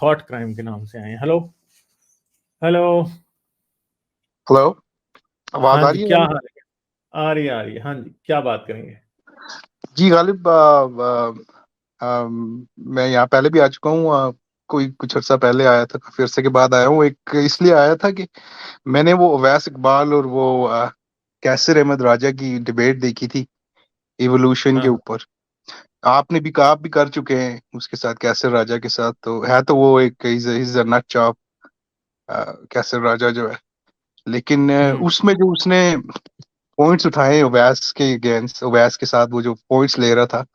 Thought crime के नाम से आए हैं। Hello hello. हेलो, आवाज हाँ आ जी, रही है क्या गालिब? हाल है? आ रही है। हाँ जी, क्या बात करेंगे? जी गालिब, मैं यहाँ पहले भी आ चुका हूँ। कोई कुछ अर्सा पहले आया था, काफी अरसे के बाद आया हूँ। एक इसलिए आया था कि मैंने वो अवैस इकबाल और वो कैसर अहमद राजा की डिबेट देखी थी इवोल्यूशन के हाँ ऊपर। आपने भी आप भी कर चुके हैं उसके साथ, कैसर राजा के साथ। तो है तो वो एक इज नट चॉप, कैसर राजा जो है। लेकिन हम्म उसमें जो उसने पॉइंट्स उठाए ओवैस के अगेंस्ट, ओवैस के साथ वो जो पॉइंट्स ले रहा था,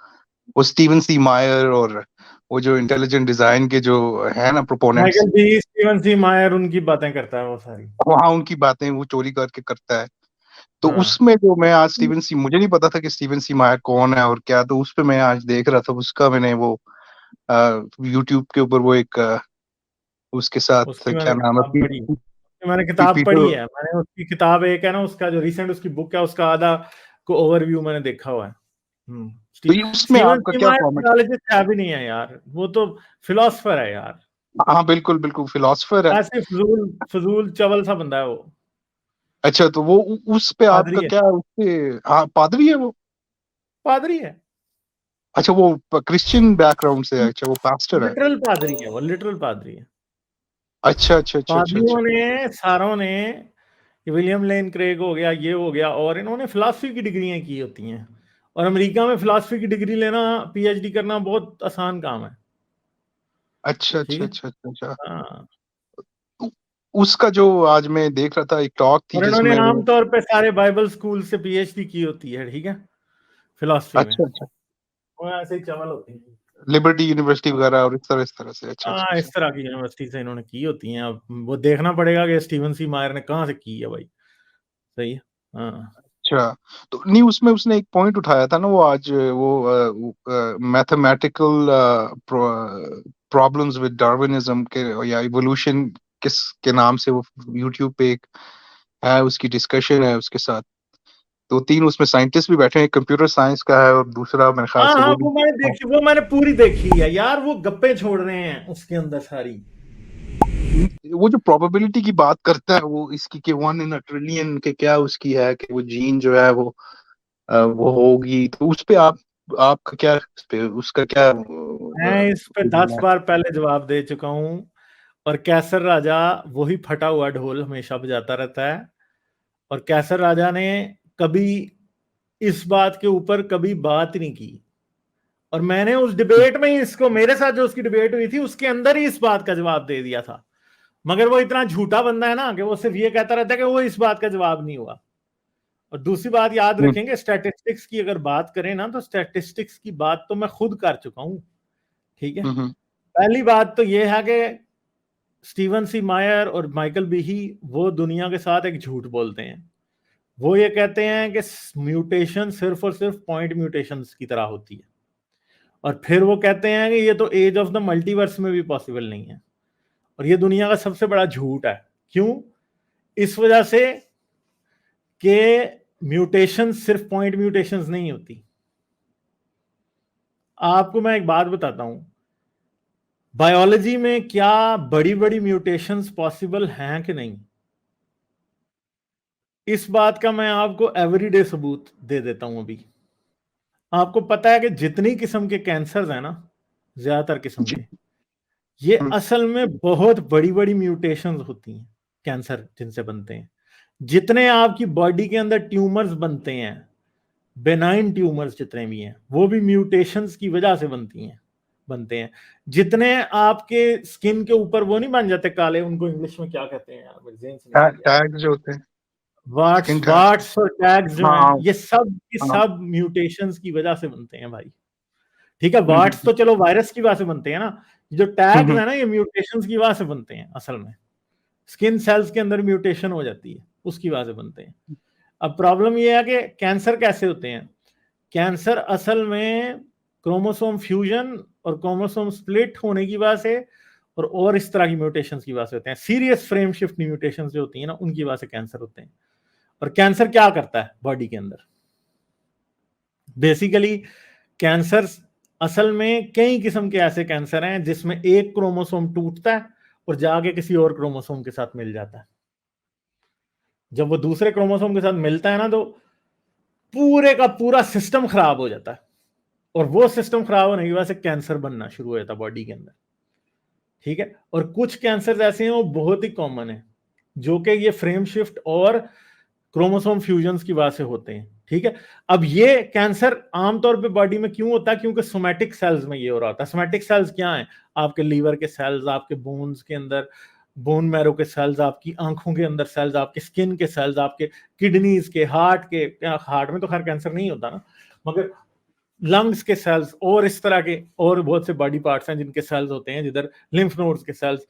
वो स्टीवन सी मायर और वो जो इंटेलिजेंट डिजाइन के जो है ना प्रोपोनेंट्स, माइकल बी, स्टीवन सी मायर, उनकी बातें करता है वो सारी। वहाँ उनकी बातें वो चोरी करके करता है। तो हाँ, उसमें जो मैं आज स्टीवन सी, मुझे नहीं पता था कि स्टीवन सी मायर कौन है और क्या, तो उस पे मैं आज देख रहा था उसका। मैंने वो यूट्यूब के ऊपर वो एक उसके साथ उसकी मैंने क्या नाम है, किताब पढ़ी है। उसकी मैंने किताब पीटर। पढ़ी है। मैंने उसकी किताब, एक है ना उसका जो रिसेंट उसकी बुक है, उसका आधा को ओवरव्यू मैंने देखा हुआ है। तो ये उसमें स्टीवन आपका सी क्या मायर कॉमेंट? बायोलॉजिस्ट है भी नहीं है यार, वो तो फिलोसफर है यार। हाँ बिल्कुल बिल्कुल, फिलोसफर है। ऐसे फजूल फजूल चवल सा बंदा है वो। अच्छा, तो वो उस पे आपका पादरी है। क्या, उसके? हाँ, पादरी है वो। पादरी है। अच्छा, वो क्रिश्चियन बैकग्राउंड से है। अच्छा, वो पास्टर है। लिटरल पादरी है वो, लिटरल पादरी है। अच्छा अच्छा अच्छा अच्छा पादरियों अच्छा। ने सारों ने, विलियम लेन क्रेग हो गया, ये हो गया, और इन्होंने फिलॉसफी की डिग्रियां की होती हैं। और अमेरिका में फिलॉसफी की डिग्री लेना, पीएचडी करना बहुत आसान काम है। अच्छा ठीक अच्छा है। अच्छा अच्छा अच्छा। हाँ। उ- उसका जो आज मैं देख रहा था, एक टॉक थी और इन्होंने जिसमें वो। आमतौर पे सारे बाइबल स्कूल से पीएचडी की होती है। ठीक है। फिलॉसफी में अच्छा अच्छा, वो ऐसे ही चवल होती है। लिबर्टी यूनिवर्सिटी वगैरह और इस तरह से। अच्छा अच्छा हाँ, अच्छा। इस तरह की यूनिवर्सिटी से इन्होंने की होती हैं। अब वो देखना पड़ेगा कि स्टीवन सी मायर ने कहाँ से की है भाई। सही है। हाँ। अच्छा, तो नहीं, उसमें उसने एक पॉइंट उठाया था ना वो आज, वो मैथमेटिकल प्रॉब्लम्स विद डार्विनिज्म के या इवोल्यूशन किस के नाम से वो यूट्यूब पे एक है, उसकी डिस्कशन है उसके साथ। दो तीन उसमें साइंटिस्ट भी बैठे हैं, कंप्यूटर साइंस का है और दूसरा मेरे ख्याल हाँ से हाँ, वो भी। वो मैंने पूरी देखी है यार। वो गप्पे छोड़ रहे हैं उसके अंदर सारी। वो जो प्रोबेबिलिटी की बात करता है वो इसकी कि 1 in a trillion के क्या उसकी है कि वो जीन जो है वो होगी, तो उस पे आपका क्या, उस पे उसका क्या मैं इस पे 10 बार पहले जवाब दे चुका हूं। और कैसर राजा वही फटा हुआ ढोल हमेशा बजाता रहता है। और कैसर राजा ने कभी इस बात के ऊपर कभी बात नहीं की। और मैंने उस डिबेट में ही इसको, मेरे साथ जो उसकी डिबेट हुई थी उसके अंदर ही इस बात का जवाब दे दिया था। मगर वो इतना झूठा बंदा है ना कि वो सिर्फ ये कहता रहता है कि वो इस बात का जवाब नहीं हुआ। और दूसरी बात याद रखेंगे, स्टैटिस्टिक्स की अगर बात करें ना, तो स्टैटिस्टिक्स की बात तो मैं खुद कर चुका हूं। ठीक है। हम्म पहली बात तो ये है कि स्टीवन सी मायर और माइकल बीही वो दुनिया के साथ एक झूठ बोलते हैं। वो ये कहते हैं कि म्यूटेशन सिर्फ और सिर्फ पॉइंट म्यूटेशंस की तरह होती है। और फिर वो कहते हैं कि ये तो एज ऑफ द मल्टीवर्स में भी पॉसिबल नहीं है। और ये दुनिया का सबसे बड़ा झूठ है। क्यों? इस वजह से कि म्यूटेशन सिर्फ पॉइंट म्यूटेशंस नहीं होती। आपको मैं एक बात बताता हूं, बायोलॉजी में क्या बड़ी बड़ी म्यूटेशंस पॉसिबल हैं कि नहीं, इस बात का मैं आपको एवरीडे सबूत दे देता हूं अभी। आपको पता है कि जितनी किस्म के कैंसर्स हैं ना, ज्यादातर किस्म जी। के, ये हम्म, असल में बहुत बड़ी बड़ी म्यूटेशंस होती हैं। कैंसर जिनसे बनते हैं, जितने आपकी बॉडी के अंदर ट्यूमर्स बनते हैं, बेनाइन ट्यूमर्स जितने भी हैं, वो भी म्यूटेशंस की वजह से बनते हैं। जितने आपके स्किन के ऊपर वो नहीं बन जाते काले, उनको इंग्लिश में क्या कहते हैं यार, मेरे ज़हन से निकल गया। टैग जो होते हैं, वाट्स स्किन टैग। वाट्स और टैग्स जो हैं, हाँ ये सब की हाँ। सब म्यूटेशंस की वजह से बनते हैं भाई। ठीक है। हम्म वाट्स हम्म तो चलो वायरस की वजह से बनते हैं ना। जो टैग्स हम्म है ना, ये म्यूटेशंस की वजह से बनते हैं असल में। स्किन सेल्स के अंदर म्यूटेशन हो जाती है, उसकी वजह से बनते हैं। अब प्रॉब्लम ये है कि कैंसर कैसे होते हैं। कैंसर असल में क्रोमोसोम फ्यूजन और क्रोमोसोम स्प्लिट होने की वजह से और इस तरह की म्यूटेशंस की वजह से होते हैं। सीरियस फ्रेम शिफ्ट म्यूटेशंस जो होती हैं ना, उनकी वजह से कैंसर होते हैं। और कैंसर क्या करता है बॉडी के अंदर? बेसिकली कैंसर असल में कई किस्म के ऐसे कैंसर हैं जिसमें एक क्रोमोसोम टूटता है और जाके किसी और क्रोमोसोम के साथ मिल जाता है। जब वो दूसरे क्रोमोसोम के साथ मिलता है ना, तो पूरे का पूरा सिस्टम खराब हो जाता है, और वो सिस्टम खराब होने की वजह से कैंसर बनना शुरू हो जाता है बॉडी के अंदर। ठीक है, और कुछ कैंसर ऐसे हैं वो बहुत ही कॉमन है, जो कि ये फ्रेम शिफ्ट और क्रोमोसोम फ्यूजन्स की वजह से होते हैं। ठीक है, अब ये कैंसर आमतौर पे बॉडी में क्यों होता है? क्योंकि सोमैटिक सेल्स में ये हो रहा होता है। सोमैटिक सेल्स क्या हैं? आपके लीवर के सेल्स, आपके बोन्स के अंदर बोन मैरो के सेल्स, आपकी आंखों के अंदर सेल्स, आपके स्किन के सेल्स, आपके किडनीज के, हार्ट के, हार्ट में तो खैर कैंसर नहीं होता ना, मगर लंग्स के सेल्स और इस तरह के और बहुत से बॉडी पार्ट्स हैं जिनके सेल्स होते हैं, जिधर लिम्फ नोड्स के सेल्स,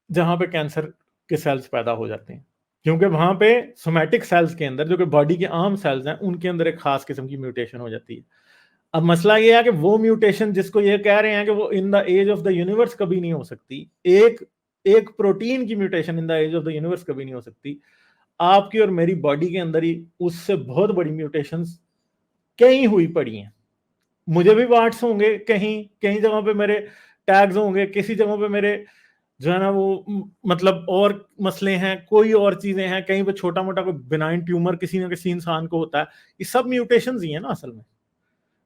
जहां पे कैंसर के सेल्स पैदा हो जाते हैं। क्योंकि वहां पे सोमैटिक सेल्स के अंदर, जो कि बॉडी के आम सेल्स हैं, उनके अंदर एक खास किस्म की म्यूटेशन हो जाती है। अब मसला ये है कि वो म्यूटेशन जिसको ये कह रहे हैं कि वो in the age of the universe कभी नहीं हो सकती, एक प्रोटीन की mutation in the age of the universe कभी नहीं हो सकती, आपकी और मेरी बॉडी के अंदर ही उससे बहुत बड़ी म्यूटेशंस कहीं हुई पड़ी हैं। मुझे भी वार्ड्स होंगे, कहीं कहीं जगहों पे मेरे टैग्स होंगे, किसी जगहों पे मेरे जो है ना वो मतलब और मसले हैं, कोई और चीजें हैं, कहीं पे छोटा मोटा कोई बिनाइन ट्यूमर किसी न किसी इंसान को होता है। ये सब म्यूटेशंस ही है ना असल में।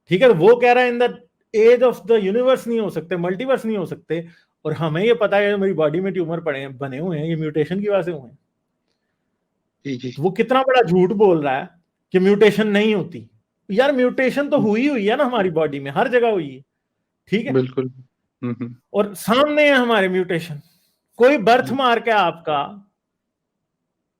ठीक है, वो कह रहा है in the age of the universe नहीं हो सकते, मल्टीवर्स नहीं हो सकते, और हमें ये पता है मेरी बॉडी में ट्यूमर पड़े हैं, बने हुए हैं, ये म्यूटेशन की वजह से हुए हैं। तो वो कितना बड़ा झूठ बोल रहा है कि म्यूटेशन नहीं होती। यार म्यूटेशन तो हुई है ना हमारी बॉडी में, हर जगह हुई है। ठीक है, बिल्कुल। और सामने है हमारे म्यूटेशन। कोई बर्थ मार्क है आपका,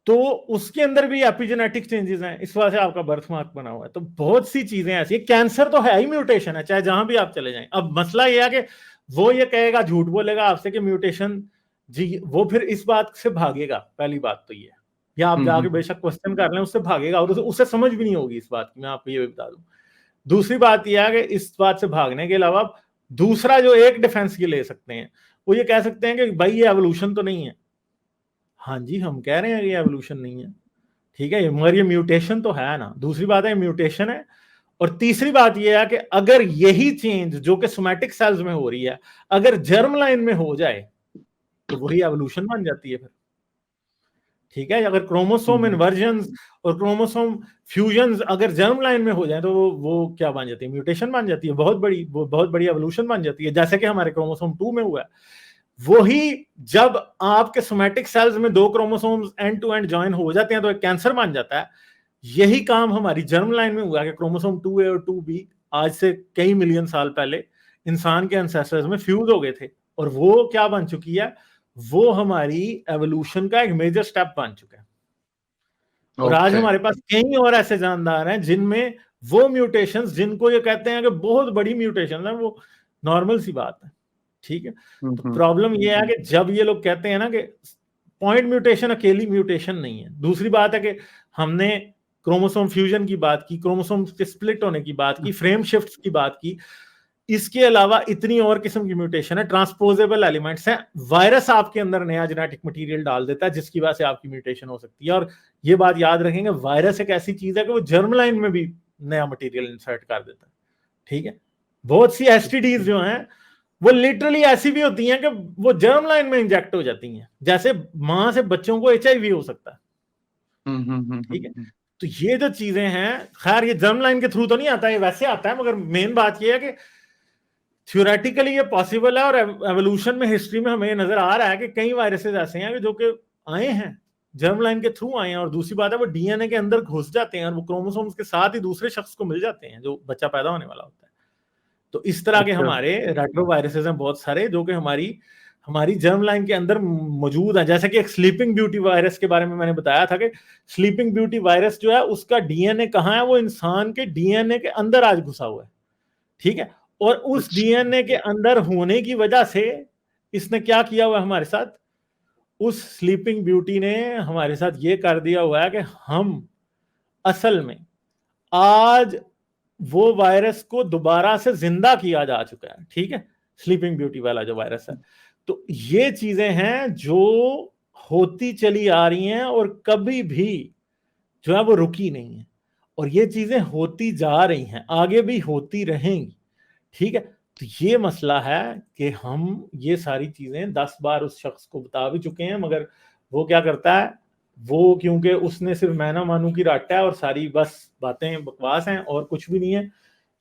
तो उसके अंदर भी एपिजेनेटिक चेंजेस हैं, इस वजह से आपका बर्थ मार्क बना हुआ है। तो बहुत सी चीजें ऐसी, कैंसर तो है ही म्यूटेशन है, चाहे जहां भी आप चले जाएं। अब मसला यह है कि वो ये कहेगा, झूठ बोलेगा आपसे कि म्यूटेशन जी, वो फिर इस बात से भागेगा। पहली बात तो ये है, या आप जाके बेशक क्वेश्चन कर लें, उससे भागेगा और उसे समझ भी नहीं होगी इस बात की, मैं आपको ये भी बता दूं। दूसरी बात यह है कि इस बात से भागने के अलावा दूसरा जो एक डिफेंस ये ले सकते हैं, वो ये कह सकते हैं कि भाई ये एवोल्यूशन तो नहीं है। हाँ जी, हम कह रहे हैं कि ये एवोल्यूशन नहीं है, ठीक है, मगर ये म्यूटेशन तो है ना। दूसरी बात है म्यूटेशन है, और तीसरी बात ये है कि अगर यही चेंज जो कि सोमैटिक सेल्स में हो रही है, अगर जर्म लाइन में हो जाए तो वही एवोल्यूशन बन जाती है फिर। ठीक है, अगर क्रोमोसोम इन्वर्जन्स और क्रोमोसोम फ्यूजन्स अगर जर्म लाइन में हो जाए तो वो क्या बन जाती है? म्यूटेशन बन जाती है, बहुत बड़ी एवोल्यूशन बन जाती है, जैसे कि हमारे क्रोमोसोम 2 में हुआ है। वही जब आपके सोमैटिक सेल्स में दो chromosomes end to end join हो जाते हैं तो एक कैंसर बन जाता है। यही काम हमारी जर्म लाइन में हुआ कि क्रोमोसोम 2A और 2B आज से कई मिलियन साल पहले इंसान के एंसेस्टर्स में फ्यूज हो गए थे, और वो क्या बन चुकी है? वो हमारी एवोल्यूशन का एक मेजर स्टेप बन चुका है। और आज हमारे पास कई और ऐसे जानदार हैं जिनमें वो म्यूटेशंस, जिनको ये कहते हैं कि बहुत बड़ी म्यूटेशन है, वो नॉर्मल सी बात है। ठीक है, तो प्रॉब्लम ये है कि जब ये लोग कहते हैं ना कि पॉइंट म्यूटेशन अकेली म्यूटेशन नहीं है। दूसरी बात है कि हमने क्रोमोसोम फ्यूजन की बात की, क्रोमोसोम के स्प्लिट होने की बात की, फ्रेम शिफ्ट्स की बात की, इसके अलावा इतनी और किस्म की म्यूटेशन है, ट्रांसपोजेबल एलिमेंट्स हैं। वायरस आपके अंदर नया जेनेटिक मटेरियल डाल देता है जिसकी वजह से आपकी म्यूटेशन हो सकती है। और ये बात याद रखेंगे, वायरस एक ऐसी चीज है कि वो जर्म लाइन में भी नया मटेरियल इंसर्ट कर देता है। ठीक है, बहुत सी एसटीडीज जो हैं वो लिटरली ऐसी भी होती हैं कि वो जर्म लाइन में इंजेक्ट हो जाती हैं, जैसे मां से बच्चों को HIV हो सकता है। ठीक है, तो ये जो चीजें हैं, खैर ये जर्म लाइन के थ्रू तो नहीं आता, ये वैसे आता है, मगर मेन बात ये है कि थ्योरेटिकली ये पॉसिबल है, और एवोल्यूशन में, हिस्ट्री में हमें नजर आ रहा है कि कई वायरसेस ऐसे हैं जो कि आए हैं जर्म लाइन के थ्रू आए हैं। और दूसरी बात है वो डीएनए के अंदर घुस जाते हैं और वो क्रोमोसोम्स के साथ ही दूसरे शख्स को मिल जाते हैं जो बच्चा पैदा होने वाला होता है। तो इस तरह के हमारे रेट्रो वायरसेस हैं बहुत सारे, जो कि हमारी जर्म लाइन के अंदर मौजूद है। जैसे कि एक स्लीपिंग ब्यूटी वायरस के बारे में मैंने बताया था कि स्लीपिंग ब्यूटी वायरस जो है उसका डीएनए कहाँ है? वो इंसान के डीएनए के अंदर आज घुसा हुआ है। ठीक है, और उस डीएनए के अंदर होने की वजह से इसने क्या किया हुआ है हमारे साथ? उस स्लीपिंग ब्यूटी ने हमारे साथ ये कर दिया हुआ है कि हम असल में आज वो वायरस को दोबारा से जिंदा किया जा चुका है। ठीक है, स्लीपिंग ब्यूटी वाला जो वायरस है। तो ये चीजें हैं जो होती चली आ रही हैं और कभी भी जो है वो रुकी नहीं है, और ये चीजें होती जा रही हैं, आगे भी होती रहेंगी। ठीक है। तो ये मसला है कि हम ये सारी चीजें 10 बार उस शख्स को बता भी चुके हैं, मगर वो क्या करता है, वो क्योंकि उसने सिर्फ मैं ना मानू की रट्टा है और सारी बस बातें बकवास हैं और कुछ भी नहीं है,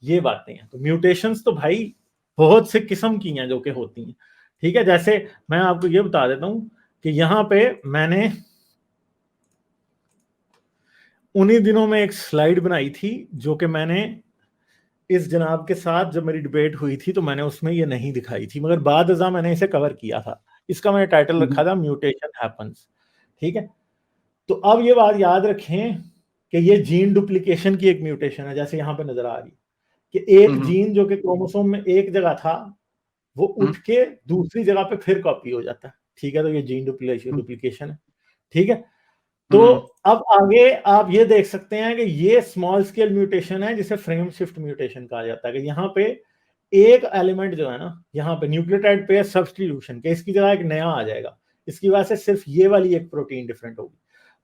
ये बातें हैं। तो म्यूटेशंस तो भाई बहुत से किस्म की हैं जो कि होती हैं, ठीक है। जैसे मैं आपको ये बता देता हूं कि यहाँ पे मैंने उन्हीं दिनों में एक स्लाइड बनाई थी जो कि मैंने इस जनाब के साथ जब मेरी डिबेट हुई थी तो मैंने उसमें ये नहीं दिखाई थी, मगर बाद अज़ा मैंने इसे कवर किया था। इसका मैंने टाइटल रखा था म्यूटेशन हैपन्स, ठीक है। तो अब ये बात याद रखें कि ये जीन डुप्लीकेशन की एक म्यूटेशन है, जैसे यहाँ पे नजर आ रही कि एक जीन जो कि क्रोमोसोम में एक जगह था वो उठ के दूसरी जगह पे फिर कॉपी हो जाता है, ठीक है। तो ये जीन डुप्लीकेशन है, ठीक है। तो अब आगे आप ये देख सकते हैं कि ये स्मॉल स्केल म्यूटेशन है जिसे फ्रेम शिफ्ट म्यूटेशन कहा जाता है, कि यहाँ पे एक एलिमेंट जो है ना, यहाँ पे न्यूक्लियोटाइड पेयर सब्स्टिट्यूशन के इसकी जगह एक नया आ जाएगा, इसकी वजह से सिर्फ ये वाली एक प्रोटीन डिफरेंट होगी।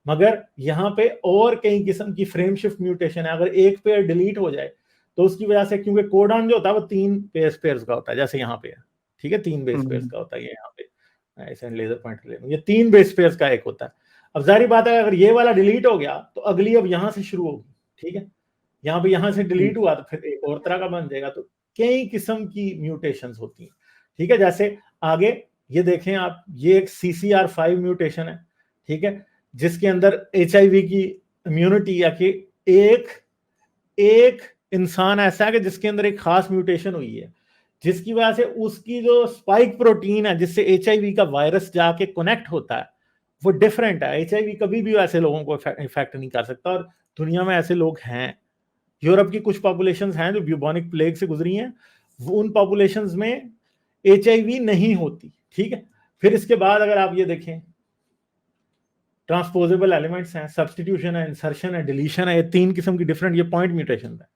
मगर यहाँ पे और कई किस्म की फ्रेम शिफ्ट म्यूटेशन है, अगर एक पेयर डिलीट हो जाए तो उसकी वजह से, क्योंकि कोडान जो होता है वो 3 पेयर्स का होता है, जैसे यहाँ पे है, ठीक है, 3 बेस पेयर्स का होता है। ये यहाँ पे ऐसे लेजर पॉइंटर ले लूं, ये 3 बेस पेयर्स का एक होता है। अब जारी बात है अगर ये वाला डिलीट हो गया तो अगली अब यहां से शुरू होगी, ठीक है। यहाँ पे यहां से डिलीट हुआ तो फिर एक और तरह का बन जाएगा। तो कई किस्म की म्यूटेशंस होती हैं, ठीक है। जैसे आगे ये देखें आप, ये एक CCR5 म्यूटेशन है, ठीक है, जिसके अंदर HIV की इम्यूनिटी, या कि एक इंसान ऐसा है कि जिसके अंदर एक खास म्यूटेशन हुई है जिसकी वजह से उसकी जो स्पाइक प्रोटीन है जिससे HIV का वायरस जाके कनेक्ट होता है वो डिफरेंट है। HIV कभी भी ऐसे लोगों को इफेक्ट नहीं कर सकता, और दुनिया में ऐसे लोग हैं। यूरोप की कुछ पॉपुलेशंस हैं जो ब्यूबोनिक प्लेग से गुजरी हैं, उन पॉपुलेशंस में HIV नहीं होती, ठीक है। फिर इसके बाद अगर आप ये देखें, ट्रांसपोजेबल एलिमेंट्स हैं, सब्सटीट्यूशन है, इंसर्शन है, डिलीशन है, ये 3 किस्म की डिफरेंट ये पॉइंट म्यूटेशन है,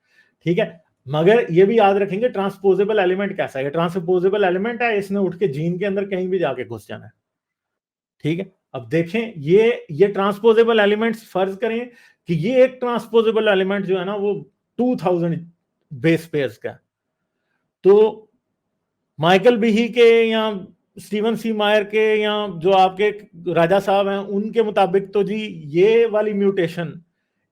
ठीक है। मगर ये भी याद रखेंगे ट्रांसपोजेबल एलिमेंट कैसा है, ट्रांसपोजेबल एलिमेंट है, इसने उठ के जीन के अंदर कहीं भी जाके घुस जाना है, ठीक है। अब देखें ये ट्रांसपोजेबल एलिमेंट्स, फर्ज करें कि ये एक ट्रांसपोजेबल एलिमेंट जो है ना वो 2000 बेस पेयर्स का, तो माइकल बीही के या स्टीवन सी मायर के या जो आपके राजा साहब हैं उनके मुताबिक तो जी ये वाली म्यूटेशन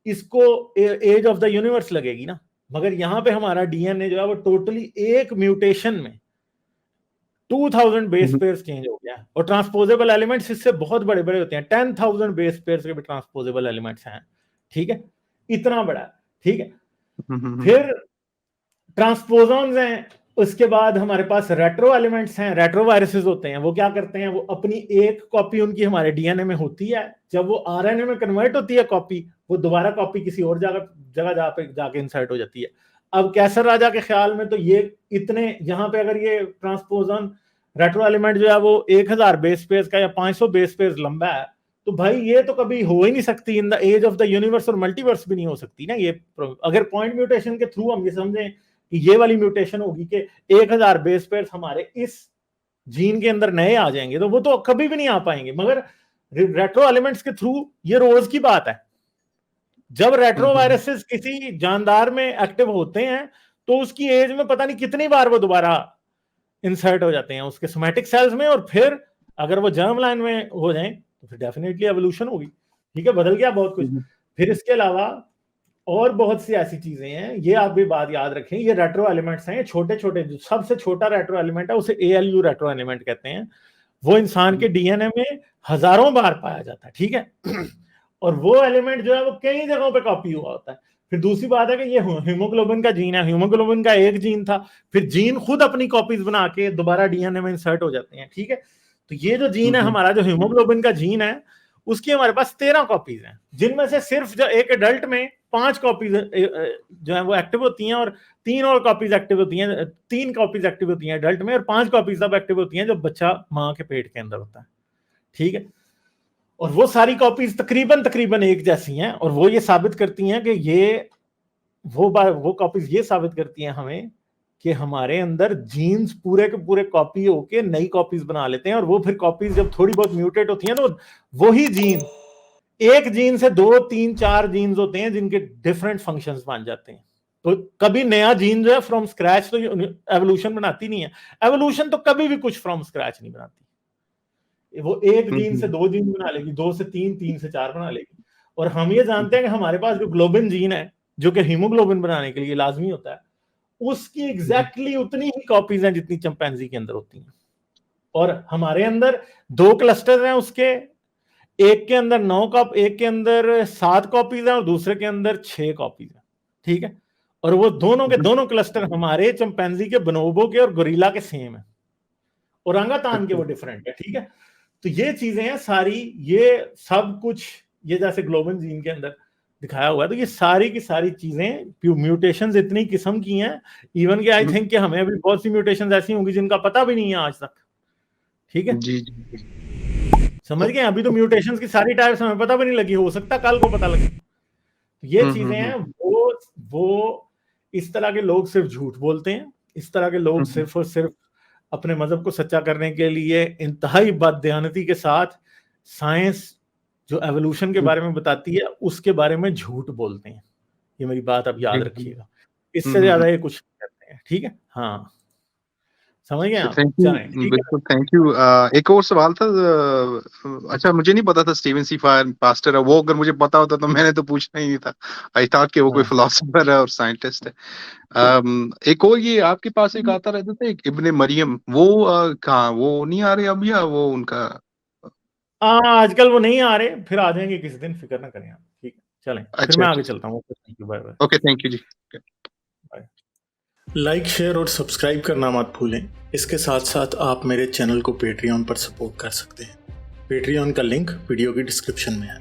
इसको एज ऑफ द यूनिवर्स लगेगी ना, मगर यहां पे हमारा DNA जो है वो टोटली एक म्यूटेशन में 2000 बेस पेयर्स चेंज हो गया। और ट्रांसपोजेबल एलिमेंट्स इससे बहुत बड़े बड़े होते हैं, 10,000 बेस पेयर्स के भी ट्रांसपोजेबल एलिमेंट्स हैं, ठीक है, इतना बड़ा, ठीक है। फिर ट्रांसपोजॉन्स हैं, उसके बाद हमारे पास रेट्रो एलिमेंट्स हैं, रेट्रो वायरसेस होते हैं। वो क्या करते हैं, वो अपनी एक कॉपी उनकी हमारे DNA में होती है, जब वो RNA में कन्वर्ट होती है कॉपी, वो दोबारा कॉपी किसी और जगह पे जाके इंसर्ट हो जाती है। अब कैसर राजा के ख्याल में तो ये इतने, यहाँ पे अगर ये ट्रांसपोजन रेट्रो एलिमेंट जो है वो 1000 बेस पेयर्स का या 500 बेस पेयर्स लंबा है, तो भाई ये तो कभी हो ही नहीं सकती in the age of the universe, और मल्टीवर्स भी नहीं हो सकती ना ये। अगर पॉइंट म्यूटेशन के थ्रू हम ये समझें कि ये वाली म्यूटेशन होगी कि 1000 बेस पेयर्स हमारे इस जीन के अंदर नए आ जाएंगे, तो वो तो कभी भी नहीं आ पाएंगे। मगर रेट्रो एलिमेंट्स के थ्रू ये रोज की बात है। जब रेट्रो वायरसेस किसी जानदार में एक्टिव होते हैं तो उसकी एज में पता नहीं कितनी बार वो दोबारा इंसर्ट हो जाते हैं उसके सोमैटिक सेल्स में, और फिर अगर वो जर्म लाइन में हो जाए तो फिर डेफिनेटली एवोल्यूशन होगी, ठीक है, बदल गया बहुत कुछ। फिर इसके अलावा और बहुत सी ऐसी चीजें हैं, ये आप भी बात याद रखें, ये रेट्रो एलिमेंट्स हैं, छोटे छोटे, जो सबसे छोटा रेट्रो एलिमेंट है उसे ALU रेट्रो एलिमेंट कहते हैं। वो इंसान के DNA में हजारों बार पाया जाता है, ठीक है। और वो एलिमेंट जो है वो कई जगहों पे कॉपी हुआ होता है। फिर दूसरी बात है कि ये हीमोग्लोबिन का जीन है, हीमोग्लोबिन का एक जीन था, फिर जीन खुद अपनी कॉपीज बना के दोबारा DNA में इंसर्ट हो जाते हैं, ठीक है। तो ये जो जीन है हमारा, जो हीमोग्लोबिन का जीन है, उसकी हमारे पास 13 कॉपीज हैं, जिनमें से सिर्फ जो एक एडल्ट में 5 कॉपीज जो है वो एक्टिव होती हैं, और 3 और कॉपीज एक्टिव होती हैं, 3 कॉपीज एक्टिव होती हैं एडल्ट में, और 5 कॉपीज तब एक्टिव होती हैं जब बच्चा माँ के पेट के अंदर होता है, ठीक है। और वो सारी कॉपीज तकरीबन एक जैसी हैं, और वो ये साबित करती हैं कि ये वो कॉपीज ये साबित करती हैं हमें कि हमारे अंदर जीन्स पूरे के पूरे कॉपी होके नई कॉपीज बना लेते हैं, और वो फिर कॉपीज जब थोड़ी बहुत म्यूटेट होती हैं तो वही जीन, एक जीन से 2, 3, 4 जीन्स होते हैं जिनके डिफरेंट फंक्शंस बन जाते हैं, तो कभी नया जीन जो है फ्रॉम स्क्रैच तो एवोल्यूशन बनाती नहीं है, एवोल्यूशन तो कभी भी कुछ फ्रॉम स्क्रैच नहीं बनाती, वो एक जीन से 2 जीन बना लेगी, 2 से 3, 3 से 4 बना लेगी। और हम ये जानते हैं कि हमारे पास जो ग्लोबिन जीन है, जो कि हीमोग्लोबिन बनाने के लिए लाजमी होता है, उसकी एग्जैक्टली उतनी ही कॉपीज हैं जितनी चिंपैंजी के अंदर होती हैं। और हमारे अंदर 2 क्लस्टर हैं उसके, एक के अंदर 9 कॉपी, एक के अंदर 7 कॉपीज हैं और दूसरे के अंदर 6 कॉपीज हैं, ठीक है। और वो दोनों के दोनों क्लस्टर हमारे चिंपैंजी के, बनोबो के और गोरिल्ला के सेम है, ओरंगुटान के वो डिफरेंट है, ठीक है। तो ये चीजें हैं सारी, ये सब कुछ ये जैसे ग्लोबिन जीन के अंदर दिखाया हुआ है, तो ये सारी की सारी चीजें, म्यूटेशंस इतनी किस्म की हैं, इवन कि आई थिंक कि हमें अभी बहुत सी म्यूटेशंस ऐसी होंगी जिनका पता भी नहीं है आज तक, ठीक है जी समझ गए। अभी तो म्यूटेशंस की सारी टाइप्स हमें पता भी नहीं लगी, हो सकता कल को पता लगे। ये चीजें हैं, वो इस तरह के लोग सिर्फ झूठ बोलते हैं, इस तरह के लोग सिर्फ और सिर्फ अपने मजहब को सच्चा करने के लिए इंतहाई बददयानती के साथ साइंस जो एवोल्यूशन के बारे में बताती है उसके बारे में झूठ बोलते हैं। ये मेरी बात आप याद रखिएगा, इससे ज्यादा ये कुछ नहीं करते हैं, ठीक है। हाँ समझ गए आप, थैंक यू, चलें ठीक है। बिल्कुल थैंक यू। एक और सवाल था, अच्छा मुझे नहीं पता था स्टीवन सी फायर पास्टर है, वो अगर मुझे पता होता तो मैंने तो पूछना ही नहीं था। आई थॉट कि वो कोई फिलोसोफर है और साइंटिस्ट है। एक और ये आपके पास एक आता रहता था, एक इब्ने मरियम, वो कहाँ, वो नहीं आ रहे अब, या वो उनका आजकल वो नहीं आ रहे, फिर आ जाएंगे किसी दिन, फिक्र ना करें आप, ठीक है चलें। फिर अच्छा मैं आगे चलता हूँ। Bye bye. Okay thank you जी। लाइक, शेयर और सब्सक्राइब करना मत भूलें। इसके साथ साथ आप मेरे चैनल को पेट्रियन पर सपोर्ट कर सकते हैं। पेट्रियन का लिंक वीडियो की डिस्क्रिप्शन में है।